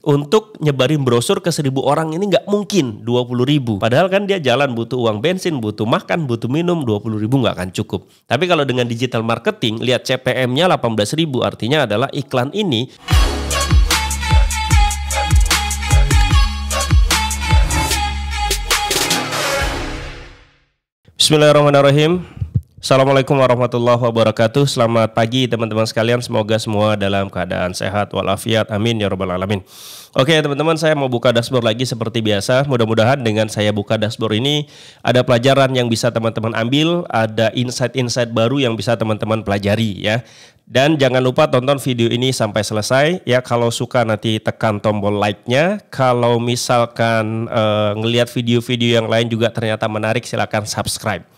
untuk nyebarin brosur ke 1.000 orang ini nggak mungkin 20.000. Padahal kan dia jalan butuh uang bensin, butuh makan, butuh minum, 20.000 nggak akan cukup. Tapi kalau dengan digital marketing, lihat CPM-nya 18.000, artinya adalah iklan ini Bismillahirrahmanirrahim. Assalamualaikum warahmatullahi wabarakatuh. Selamat pagi teman-teman sekalian. Semoga semua dalam keadaan sehat walafiat. Amin ya rabbal alamin. Oke teman-teman, saya mau buka dashboard lagi seperti biasa. Mudah-mudahan dengan saya buka dashboard ini ada pelajaran yang bisa teman-teman ambil, ada insight-insight baru yang bisa teman-teman pelajari ya. Dan jangan lupa tonton video ini sampai selesai ya. Kalau suka nanti tekan tombol like-nya. Kalau misalkan ngelihat video-video yang lain juga ternyata menarik, silakan subscribe.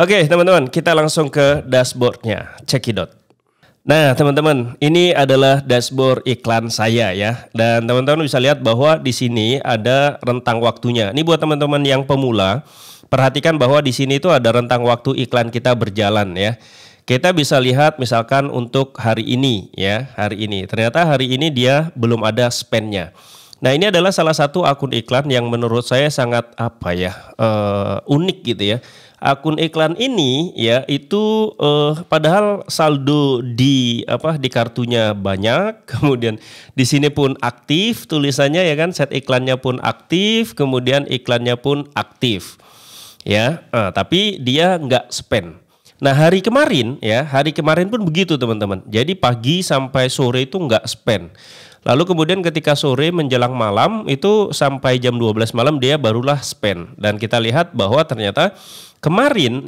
Oke teman-teman, kita langsung ke dashboardnya. Cekidot. Nah teman-teman, ini adalah dashboard iklan saya ya. Dan teman-teman bisa lihat bahwa di sini ada rentang waktunya. Ini buat teman-teman yang pemula, perhatikan bahwa di sini itu ada rentang waktu iklan kita berjalan ya. Kita bisa lihat misalkan untuk hari ini ya, hari ini. Ternyata hari ini dia belum ada spend-nya. Nah ini adalah salah satu akun iklan yang menurut saya sangat unik gitu ya. Akun iklan ini ya itu padahal saldo di kartunya banyak, kemudian di sini pun aktif tulisannya ya kan, set iklannya pun aktif, kemudian iklannya pun aktif ya. Tapi dia nggak spend. Nah hari kemarin pun begitu teman-teman. Jadi pagi sampai sore itu nggak spend. Lalu kemudian ketika sore menjelang malam itu sampai jam 12 malam dia barulah spend. Dan kita lihat bahwa ternyata kemarin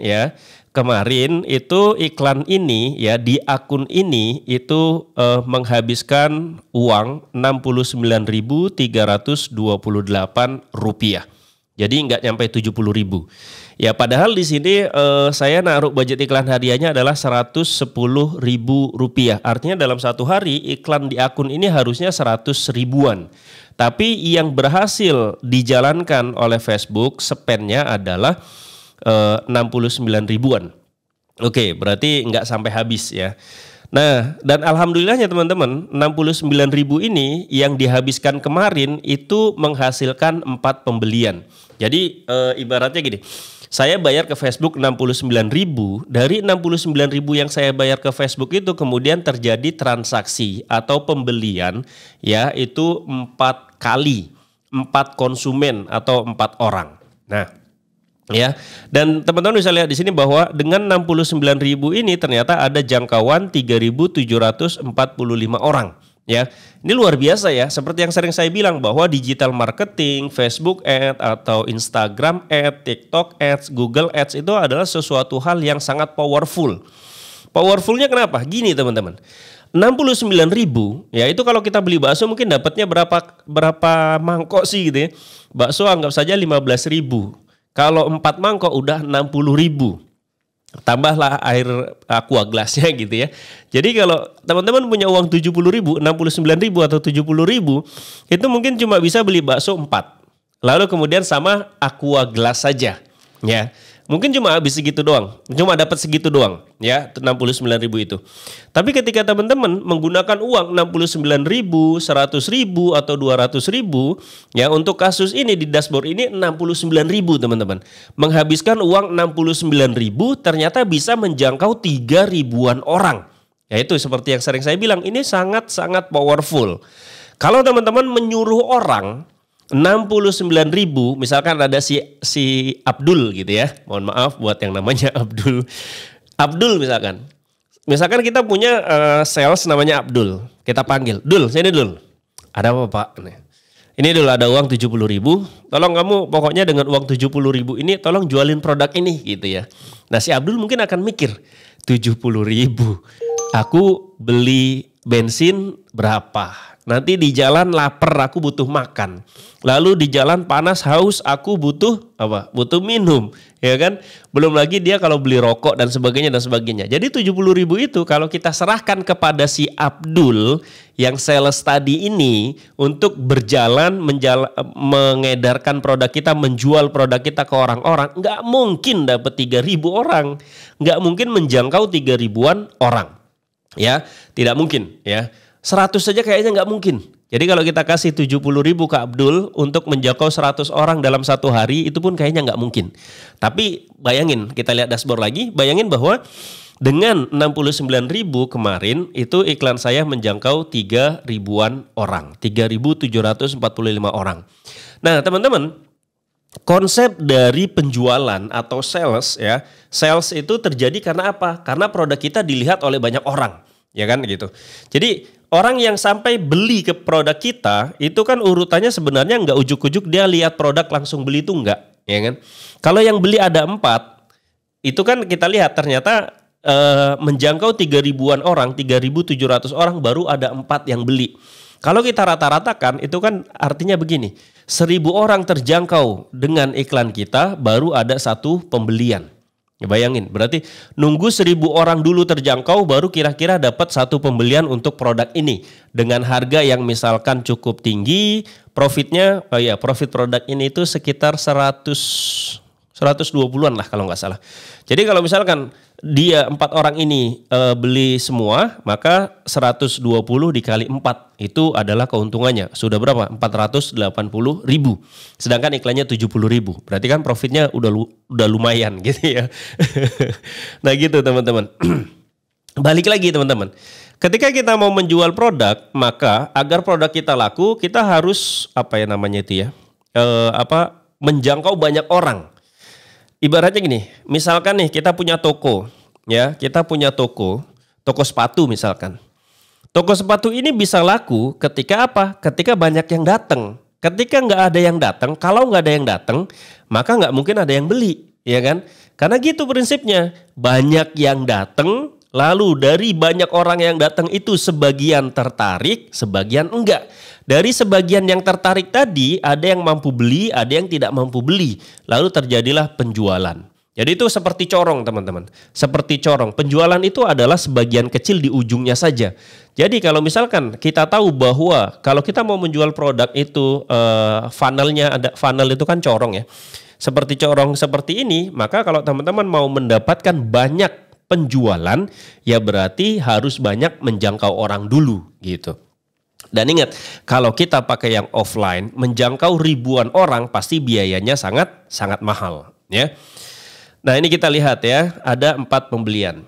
itu iklan ini ya di akun ini itu menghabiskan uang Rp69.328. Jadi nggak nyampe 70.000. Ya padahal di sini saya naruh budget iklan hariahnya adalah Rp110.000. Artinya dalam satu hari iklan di akun ini harusnya 100.000-an. Tapi yang berhasil dijalankan oleh Facebook spendnya adalah 69.000-an. Oke, berarti nggak sampai habis ya. Nah, dan alhamdulillahnya teman-teman, 69.000 ini yang dihabiskan kemarin itu menghasilkan 4 pembelian. Jadi ibaratnya gini, saya bayar ke Facebook 69.000, dari 69.000 yang saya bayar ke Facebook itu kemudian terjadi transaksi atau pembelian ya itu 4 kali, 4 konsumen atau 4 orang. Nah, ya, dan teman-teman bisa lihat di sini bahwa dengan 69.000 ini ternyata ada jangkauan 3.745 orang. Ya, ini luar biasa ya. Seperti yang sering saya bilang bahwa digital marketing, Facebook Ads atau Instagram Ads, TikTok Ads, Google Ads itu adalah sesuatu hal yang sangat powerful. Powerfulnya kenapa? Gini teman-teman. 69.000 ya itu kalau kita beli bakso mungkin dapatnya berapa mangkok sih gitu ya. Bakso anggap saja 15.000. Kalau 4 mangkok udah 60.000. Tambahlah air aqua gelasnya gitu ya. Jadi kalau teman-teman punya uang 70.000, 69.000 atau 70.000, itu mungkin cuma bisa beli bakso 4. Lalu kemudian sama aqua gelas saja ya. Mungkin cuma habis segitu doang, cuma dapat segitu doang ya, 69.000 itu. Tapi ketika teman-teman menggunakan uang 69.000, 100.000 atau 200.000 ya, untuk kasus ini di dashboard ini 69.000 teman-teman. Menghabiskan uang 69.000 ternyata bisa menjangkau 3.000-an orang. Ya itu seperti yang sering saya bilang, ini sangat-sangat powerful. Kalau teman-teman menyuruh orang 69.000, misalkan ada si Abdul gitu ya. Mohon maaf buat yang namanya Abdul. Abdul misalkan kita punya sales namanya Abdul. Kita panggil, "Dul, sini Dul. Ada apa Pak?" Ini Dul ada uang 70.000. Tolong kamu pokoknya dengan uang 70.000 ini tolong jualin produk ini gitu ya. Nah si Abdul mungkin akan mikir, 70.000. Aku beli bensin berapa? Nanti di jalan lapar, aku butuh makan. Lalu di jalan panas haus, aku butuh apa? Butuh minum, ya kan? Belum lagi dia kalau beli rokok dan sebagainya dan sebagainya. Jadi 70.000 itu kalau kita serahkan kepada si Abdul yang sales tadi ini untuk berjalan mengedarkan produk kita, menjual produk kita ke orang-orang, nggak mungkin dapat 3.000 orang, nggak mungkin menjangkau 3.000-an orang, ya, tidak mungkin, ya. 100 saja kayaknya nggak mungkin. Jadi kalau kita kasih 70.000 ke Abdul untuk menjangkau 100 orang dalam satu hari, itu pun kayaknya nggak mungkin. Tapi bayangin, kita lihat dashboard lagi, bayangin bahwa dengan 69.000 kemarin, itu iklan saya menjangkau 3.000-an orang, 3.745 orang. Nah teman-teman, konsep dari penjualan atau sales ya, sales itu terjadi karena apa? Karena produk kita dilihat oleh banyak orang, ya kan gitu. Jadi orang yang sampai beli ke produk kita itu kan urutannya sebenarnya nggak ujuk-ujuk dia lihat produk langsung beli itu nggak, ya kan? Kalau yang beli ada 4, itu kan kita lihat ternyata menjangkau 3.000-an orang, 3.700 orang baru ada 4 yang beli. Kalau kita rata-ratakan itu kan artinya begini, 1.000 orang terjangkau dengan iklan kita baru ada 1 pembelian. Ya bayangin, berarti nunggu 1.000 orang dulu terjangkau baru kira-kira dapat 1 pembelian untuk produk ini. Dengan harga yang misalkan cukup tinggi, profitnya, profit produk ini itu sekitar 120-an lah kalau nggak salah. Jadi kalau misalkan dia 4 orang ini beli semua, maka 120 dikali 4 itu adalah keuntungannya. Sudah berapa? 480.000. Sedangkan iklannya 70.000. Berarti kan profitnya udah lumayan gitu ya. Nah gitu teman-teman. Balik lagi teman-teman. Ketika kita mau menjual produk, maka agar produk kita laku, kita harus menjangkau banyak orang. Ibaratnya gini, misalkan nih kita punya toko, ya, kita punya toko sepatu misalkan. Toko sepatu ini bisa laku ketika apa? Ketika banyak yang datang. Ketika nggak ada yang datang, kalau nggak ada yang datang, maka nggak mungkin ada yang beli, ya kan? Karena gitu prinsipnya, banyak yang datang, lalu dari banyak orang yang datang itu sebagian tertarik, sebagian enggak. Dari sebagian yang tertarik tadi, ada yang mampu beli, ada yang tidak mampu beli. Lalu terjadilah penjualan. Jadi itu seperti corong teman-teman. Seperti corong. Penjualan itu adalah sebagian kecil di ujungnya saja. Jadi kalau misalkan kita tahu bahwa kalau kita mau menjual produk itu funnelnya ada, funnel itu kan corong ya. Seperti corong seperti ini, maka kalau teman-teman mau mendapatkan banyak penjualan, ya berarti harus banyak menjangkau orang dulu gitu. Dan ingat, kalau kita pakai yang offline, menjangkau ribuan orang pasti biayanya sangat mahal, ya. Nah, ini kita lihat ya, ada 4 pembelian.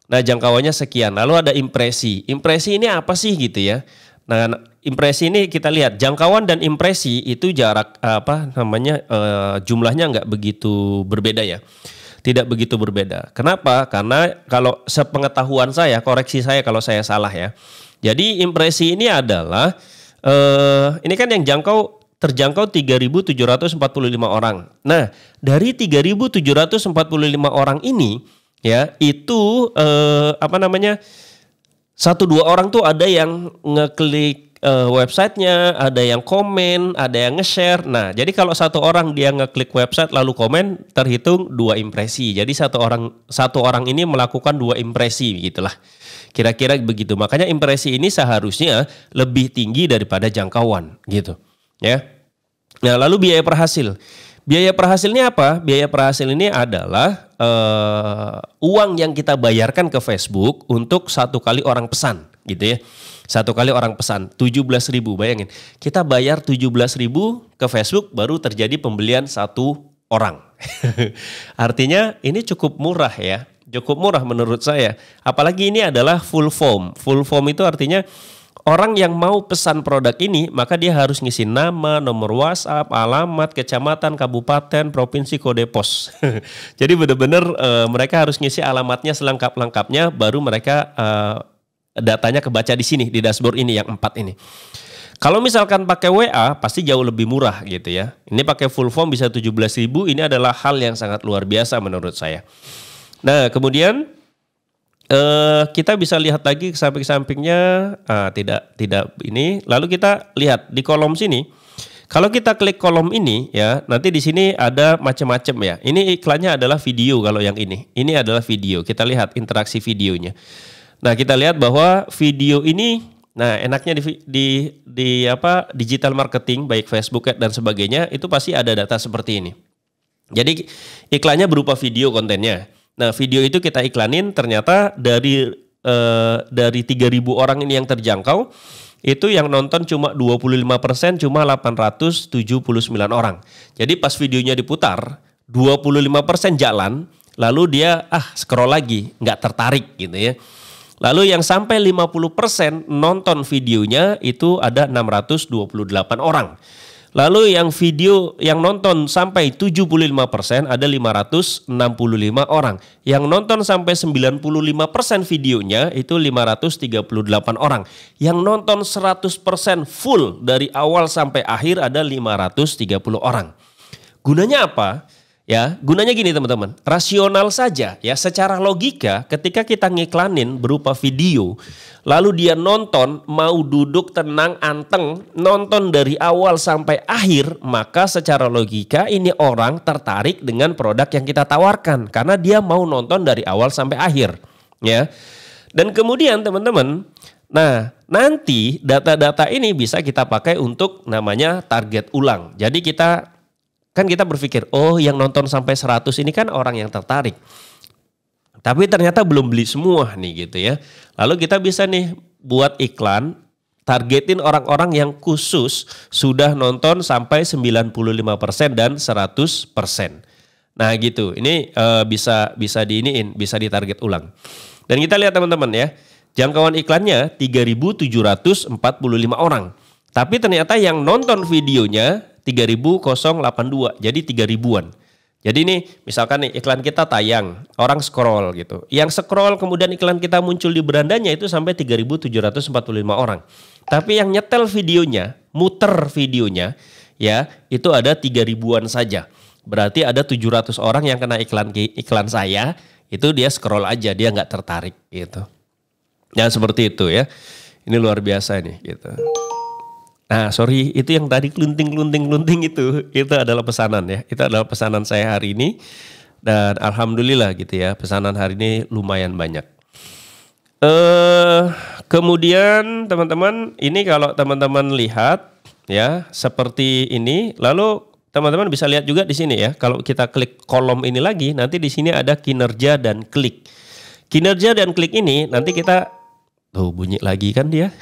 Nah, jangkauannya sekian. Lalu ada impresi. Impresi ini apa sih gitu ya? Nah, impresi ini kita lihat jangkauan dan impresi itu jarak jumlahnya nggak begitu berbeda ya. Tidak begitu berbeda. Kenapa? Karena kalau sepengetahuan saya, koreksi saya kalau saya salah ya. Jadi impresi ini adalah ini kan yang terjangkau 3.745 orang. Nah, dari 3.745 orang ini ya itu 1-2 orang tuh ada yang ngeklik websitenya, ada yang komen, ada yang nge-share. Nah, jadi kalau 1 orang dia ngeklik website lalu komen, terhitung 2 impresi. Jadi satu orang ini melakukan 2 impresi gitulah. Kira-kira begitu. Makanya impresi ini seharusnya lebih tinggi daripada jangkauan gitu. Ya. Nah, lalu biaya per hasil. Biaya per hasilnya apa? Biaya per hasil ini adalah uang yang kita bayarkan ke Facebook untuk 1 kali orang pesan gitu ya. 1 kali orang pesan 17.000, bayangin. Kita bayar 17.000 ke Facebook baru terjadi pembelian 1 orang. Artinya ini cukup murah ya. Cukup murah menurut saya. Apalagi ini adalah full form. Full form itu artinya orang yang mau pesan produk ini, maka dia harus ngisi nama, nomor WhatsApp, alamat, kecamatan, kabupaten, provinsi, kode pos. Jadi benar-benar mereka harus ngisi alamatnya selengkap-lengkapnya, baru mereka datanya kebaca di sini, di dashboard ini yang 4 ini. Kalau misalkan pakai WA, pasti jauh lebih murah gitu ya. Ini pakai full form bisa 17.000, ini adalah hal yang sangat luar biasa menurut saya. Nah, kemudian kita bisa lihat lagi ke samping-sampingnya, tidak ini. Lalu kita lihat di kolom sini. Kalau kita klik kolom ini ya, nanti di sini ada macam-macam ya. Ini iklannya adalah video kalau yang ini. Ini adalah video. Kita lihat interaksi videonya. Nah, kita lihat bahwa video ini, nah enaknya di digital marketing baik Facebook Ads dan sebagainya itu pasti ada data seperti ini. Jadi iklannya berupa video kontennya. Nah, video itu kita iklanin, ternyata dari dari 3.000 orang ini yang terjangkau, itu yang nonton cuma 25%, cuma 879 orang. Jadi pas videonya diputar, 25% jalan, lalu dia scroll lagi, nggak tertarik gitu ya. Lalu yang sampai 50% nonton videonya itu ada 628 orang. Lalu yang video yang nonton sampai 75% ada 565 orang. Yang nonton sampai 95% videonya itu 538 orang. Yang nonton 100% full dari awal sampai akhir ada 530 orang. Gunanya apa? Ya, gunanya gini teman-teman, rasional saja ya, secara logika ketika kita ngiklanin berupa video, lalu dia nonton, mau duduk tenang, anteng, nonton dari awal sampai akhir, maka secara logika ini orang tertarik dengan produk yang kita tawarkan karena dia mau nonton dari awal sampai akhir, ya. Dan kemudian teman-teman, nah nanti data-data ini bisa kita pakai untuk namanya target ulang. Jadi kita berpikir, oh yang nonton sampai 100 ini kan orang yang tertarik. Tapi ternyata belum beli semua nih gitu ya. Lalu kita bisa nih buat iklan, targetin orang-orang yang khusus sudah nonton sampai 95% dan 100%. Nah gitu, ini bisa diiniin, bisa ditarget ulang. Dan kita lihat teman-teman ya, jangkauan iklannya 3.745 orang. Tapi ternyata yang nonton videonya 3.082, jadi 3.000-an. Jadi ini misalkan nih iklan kita tayang, orang scroll gitu. Yang scroll kemudian iklan kita muncul di berandanya itu sampai 3.745 orang. Tapi yang nyetel videonya, muter videonya ya, itu ada 3.000-an saja. Berarti ada 700 orang yang kena iklan saya, itu dia scroll aja, dia nggak tertarik gitu. Ya seperti itu ya. Ini luar biasa nih gitu. Nah sorry, itu yang tadi klunting itu adalah pesanan ya. Itu adalah pesanan saya hari ini. Dan alhamdulillah gitu ya, pesanan hari ini lumayan banyak. Kemudian teman-teman, ini kalau teman-teman lihat ya seperti ini. Lalu teman-teman bisa lihat juga di sini ya. Kalau kita klik kolom ini lagi, nanti di sini ada kinerja dan klik. Kinerja dan klik ini nanti kita, tuh bunyi lagi kan dia.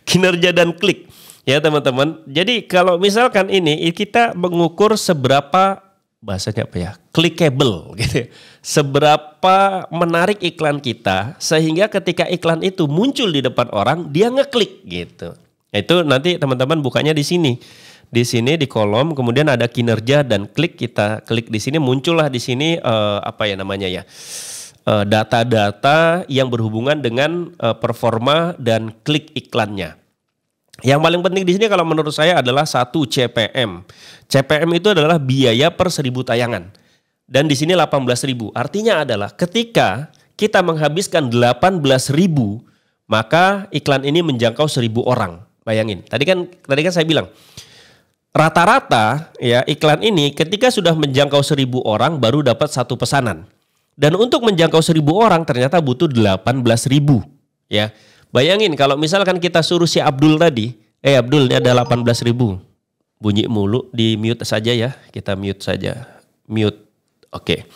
Kinerja dan klik ya teman-teman. Jadi kalau misalkan ini kita mengukur seberapa, bahasanya apa ya, clickable gitu ya. Seberapa menarik iklan kita sehingga ketika iklan itu muncul di depan orang dia ngeklik gitu. Itu nanti teman-teman bukanya di sini. Di sini di kolom kemudian ada kinerja dan klik, kita klik di sini muncullah di sini apa ya namanya ya. Data-data yang berhubungan dengan performa dan klik iklannya. Yang paling penting di sini kalau menurut saya adalah 1 CPM. CPM itu adalah biaya per 1.000 tayangan. Dan di sini 18.000. Artinya adalah ketika kita menghabiskan 18.000, maka iklan ini menjangkau 1.000 orang. Bayangin. Tadi kan saya bilang rata-rata ya iklan ini ketika sudah menjangkau 1.000 orang baru dapat 1 pesanan. Dan untuk menjangkau 1.000 orang ternyata butuh 18.000 ya. Bayangin kalau misalkan kita suruh si Abdul tadi, Abdul ini ada 18.000. Bunyi mulu, di mute saja ya. Kita mute saja. Mute. Oke.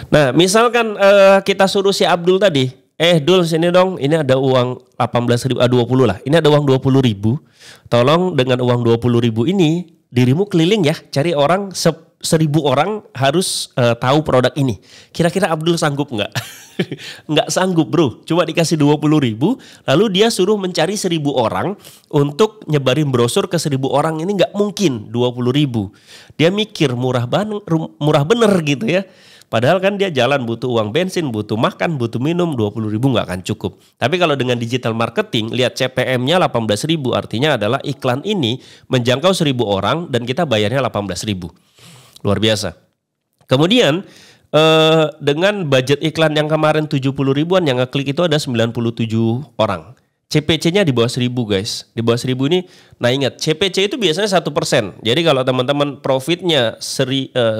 Nah, misalkan kita suruh si Abdul tadi, Dul sini dong, ini ada uang 18.000, 20 lah. Ini ada uang 20.000. Tolong dengan uang 20.000 ini dirimu keliling ya, cari orang 1.000 orang harus tahu produk ini. Kira-kira Abdul sanggup nggak? Nggak sanggup bro. Cuma dikasih 20.000, lalu dia suruh mencari 1.000 orang untuk nyebarin brosur ke 1.000 orang. Ini nggak mungkin 20.000. Dia mikir murah bener gitu ya. Padahal kan dia jalan butuh uang bensin, butuh makan, butuh minum, 20.000 nggak akan cukup. Tapi kalau dengan digital marketing, lihat CPM-nya 18.000, artinya adalah iklan ini menjangkau 1.000 orang dan kita bayarnya 18.000. Luar biasa. Kemudian dengan budget iklan yang kemarin 70 ribuan yang ngeklik itu ada 97 orang. CPC-nya di bawah 1.000 guys. Di bawah 1.000 ini, nah ingat CPC itu biasanya 1%. Jadi kalau teman-teman profitnya 120.000,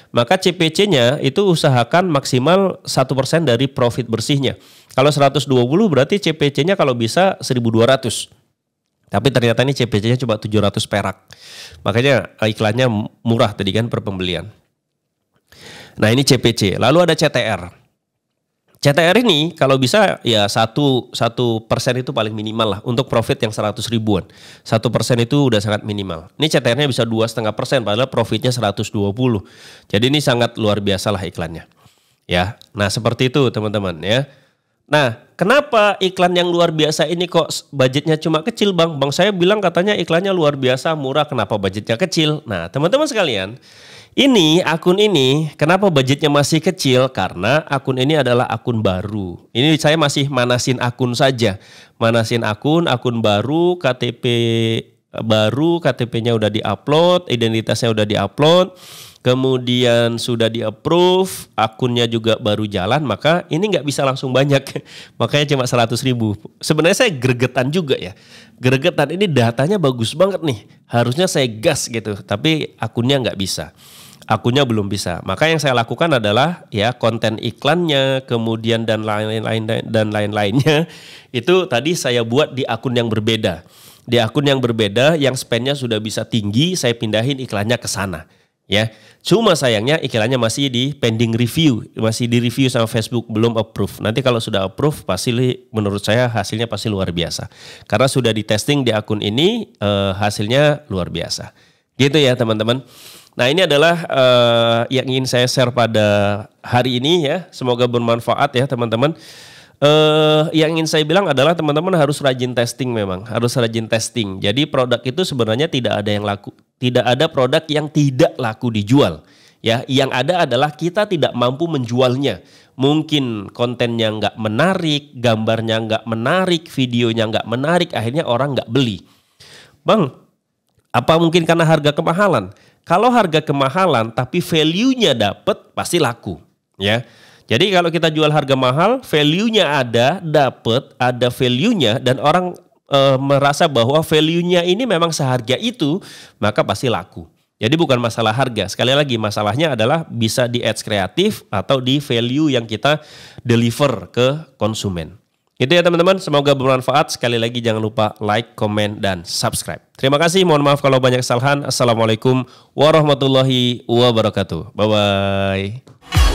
maka CPC-nya itu usahakan maksimal 1% dari profit bersihnya. Kalau 120 berarti CPC-nya kalau bisa 1.200. Tapi ternyata ini CPC-nya cuma 700 perak. Makanya iklannya murah tadi kan per pembelian. Nah ini CPC. Lalu ada CTR. CTR ini kalau bisa ya 1% itu paling minimal lah untuk profit yang 100 ribuan. 1% itu udah sangat minimal. Ini CTR-nya bisa 2,5% padahal profitnya 120. Jadi ini sangat luar biasa lah iklannya. Ya, nah seperti itu teman-teman ya. Nah, kenapa iklan yang luar biasa ini kok budgetnya cuma kecil bang? Bang saya bilang katanya iklannya luar biasa murah, kenapa budgetnya kecil? Nah teman-teman sekalian, ini akun ini kenapa budgetnya masih kecil? Karena akun ini adalah akun baru. Ini saya masih manasin akun saja. Manasin akun baru, KTP baru, KTP-nya udah di-upload, identitasnya udah di-upload. Kemudian sudah di-approve, akunnya juga baru jalan, maka ini nggak bisa langsung banyak. Makanya cuma 100 ribu. Sebenarnya saya gregetan juga ya. Gregetan ini datanya bagus banget nih. Harusnya saya gas gitu, tapi akunnya nggak bisa. Akunnya belum bisa. Maka yang saya lakukan adalah ya konten iklannya, kemudian dan lain-lainnya itu tadi saya buat di akun yang berbeda. Di akun yang berbeda yang spendnya sudah bisa tinggi, saya pindahin iklannya ke sana. Ya, cuma sayangnya iklannya masih di pending review, masih di review sama Facebook, belum approve. Nanti kalau sudah approve, pasti menurut saya hasilnya pasti luar biasa. Karena sudah di testing di akun ini, hasilnya luar biasa. Gitu ya teman-teman. Nah ini adalah yang ingin saya share pada hari ini ya. Semoga bermanfaat ya teman-teman. Yang ingin saya bilang adalah teman-teman harus rajin testing memang, harus rajin testing. Jadi produk itu sebenarnya tidak ada yang laku, tidak ada produk yang tidak laku dijual. Ya, yang ada adalah kita tidak mampu menjualnya. Mungkin kontennya nggak menarik, gambarnya nggak menarik, videonya nggak menarik, akhirnya orang nggak beli. Bang, apa mungkin karena harga kemahalan? Kalau harga kemahalan tapi value-nya dapet, pasti laku. Ya. Jadi kalau kita jual harga mahal, value-nya dapat, ada value-nya dan orang merasa bahwa value-nya ini memang seharga itu, maka pasti laku. Jadi bukan masalah harga. Sekali lagi masalahnya adalah bisa di ads kreatif atau di value yang kita deliver ke konsumen. Itu ya teman-teman, semoga bermanfaat. Sekali lagi jangan lupa like, komen, dan subscribe. Terima kasih, mohon maaf kalau banyak kesalahan. Assalamualaikum warahmatullahi wabarakatuh. Bye-bye.